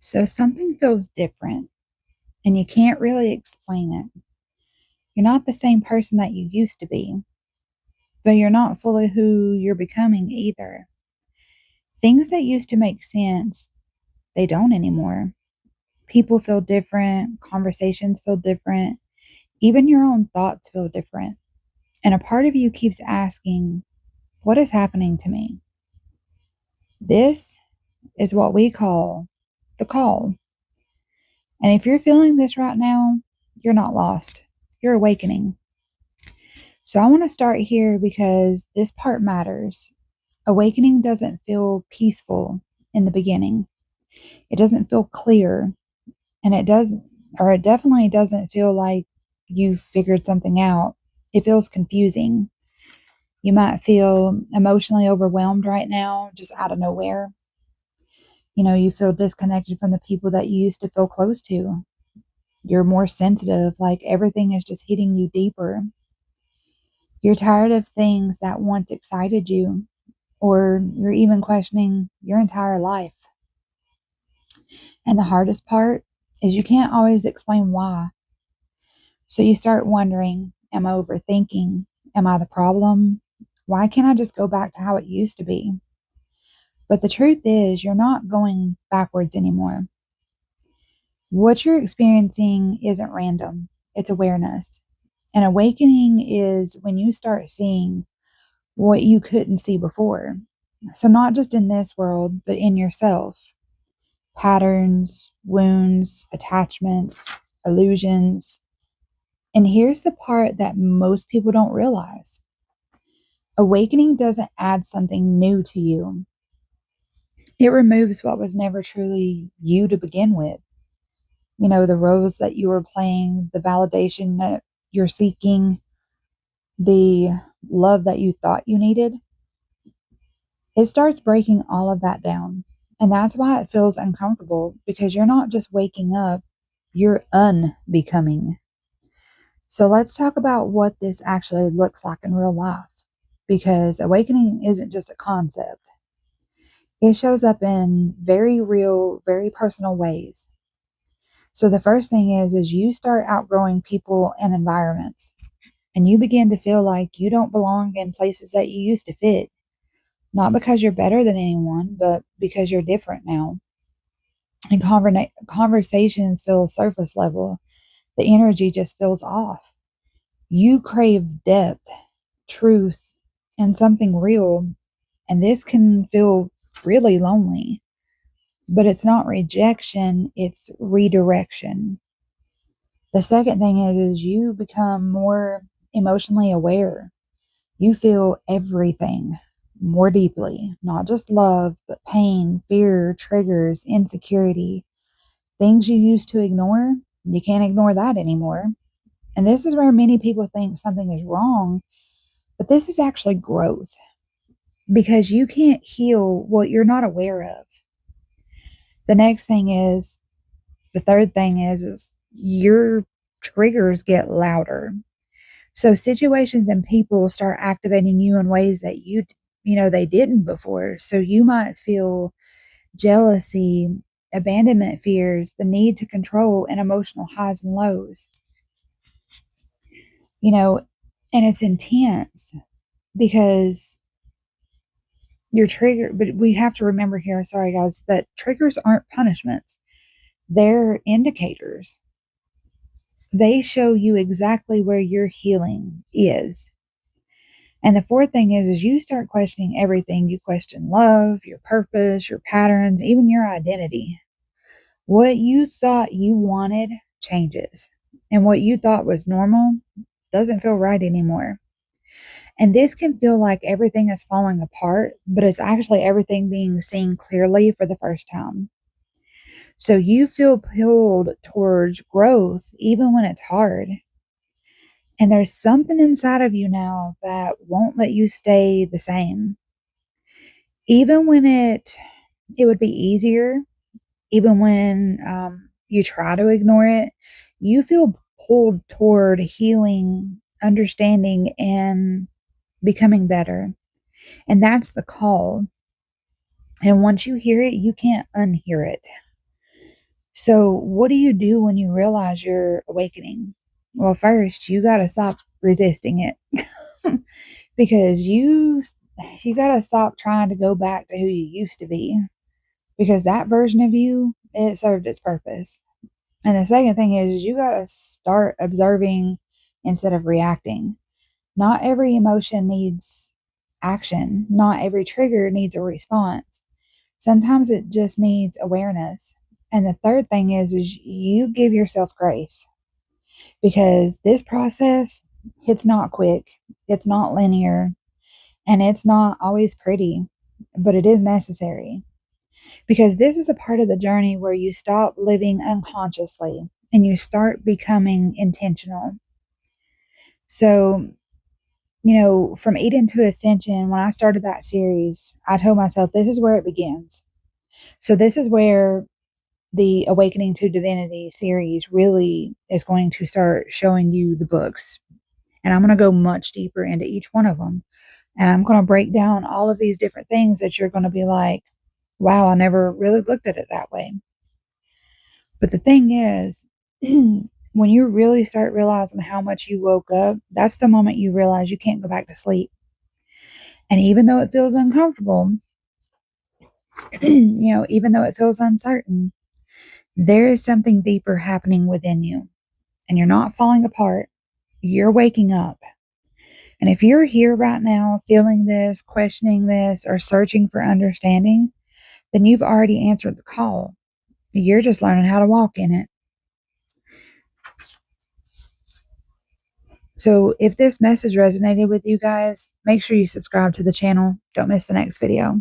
So something feels different and you can't really explain it. You're not the same person that you used to be, but you're not fully who you're becoming either. Things that used to make sense, they don't anymore. People feel different, conversations feel different, even your own thoughts feel different. And a part of you keeps asking, what is happening to me? This is what we call the call. And if you're feeling this right now, you're not lost. You're awakening. So I want to start here because this part matters. Awakening doesn't feel peaceful in the beginning. It doesn't feel clear, and it definitely doesn't feel like you've figured something out. It feels confusing. You might feel emotionally overwhelmed right now, just out of nowhere. You feel disconnected from the people that you used to feel close to. You're more sensitive, like everything is just hitting you deeper. You're tired of things that once excited you, or you're even questioning your entire life. And the hardest part is you can't always explain why. So you start wondering, am I overthinking? Am I the problem? Why can't I just go back to how it used to be? But the truth is, you're not going backwards anymore. What you're experiencing isn't random, it's awareness. And awakening is when you start seeing what you couldn't see before. So, not just in this world, but in yourself. Patterns, wounds, attachments, illusions. And here's the part that most people don't realize: awakening doesn't add something new to you, it removes what was never truly you to begin with. The roles that you were playing, the validation that you're seeking, the love that you thought you needed. It starts breaking all of that down. And that's why it feels uncomfortable, because you're not just waking up, you're unbecoming. So let's talk about what this actually looks like in real life, because awakening isn't just a concept. It shows up in very real, very personal ways. So the first thing is you start outgrowing people and environments, and you begin to feel like you don't belong in places that you used to fit. Not because you're better than anyone, but because you're different now. And conversations feel surface level. The energy just feels off. You crave depth, truth, and something real. And this can feel really lonely. But it's not rejection, it's redirection. The second thing is you become more emotionally aware. You feel everything more deeply, not just love, but pain, fear, triggers, insecurity, things you used to ignore. You can't ignore that anymore. And this is where many people think something is wrong, but this is actually growth, because you can't heal what you're not aware of. The next thing is, the third thing is your triggers get louder. So situations and people start activating you in ways that they didn't before. So you might feel jealousy, abandonment fears, the need to control, and emotional highs and lows. You know, and it's intense because you're triggered. But we have to remember here, sorry guys, that triggers aren't punishments. They're indicators. They show you exactly where your healing is. And the fourth thing is you start questioning everything. You question love, your purpose, your patterns, even your identity. What you thought you wanted changes, and what you thought was normal doesn't feel right anymore. And this can feel like everything is falling apart, but it's actually everything being seen clearly for the first time. So you feel pulled towards growth even when it's hard. And there's something inside of you now that won't let you stay the same. Even when it would be easier, even when you try to ignore it, you feel pulled toward healing, understanding, and becoming better. And that's the call. And once you hear it, you can't unhear it. So, what do you do when you realize you're awakening? Well, first, you got to stop resisting it because you got to stop trying to go back to who you used to be because that version of you, it served its purpose. And the second thing is you got to start observing instead of reacting. Not every emotion needs action. Not every trigger needs a response. Sometimes it just needs awareness. And the third thing is you give yourself grace because this process, it's not quick, it's not linear, and it's not always pretty, but it is necessary because this is a part of the journey where you stop living unconsciously and you start becoming intentional. So, from Eden to Ascension, when I started that series, I told myself this is where it begins. So, this is where the Awakening to Divinity series really is going to start showing you the books. And I'm going to go much deeper into each one of them. And I'm going to break down all of these different things that you're going to be like, wow, I never really looked at it that way. But the thing is, when you really start realizing how much you woke up, that's the moment you realize you can't go back to sleep. And even though it feels uncomfortable, even though it feels uncertain, there is something deeper happening within you. And you're not falling apart. You're waking up. And if you're here right now feeling this, questioning this, or searching for understanding, then you've already answered the call. You're just learning how to walk in it. So if this message resonated with you guys, make sure you subscribe to the channel. Don't miss the next video.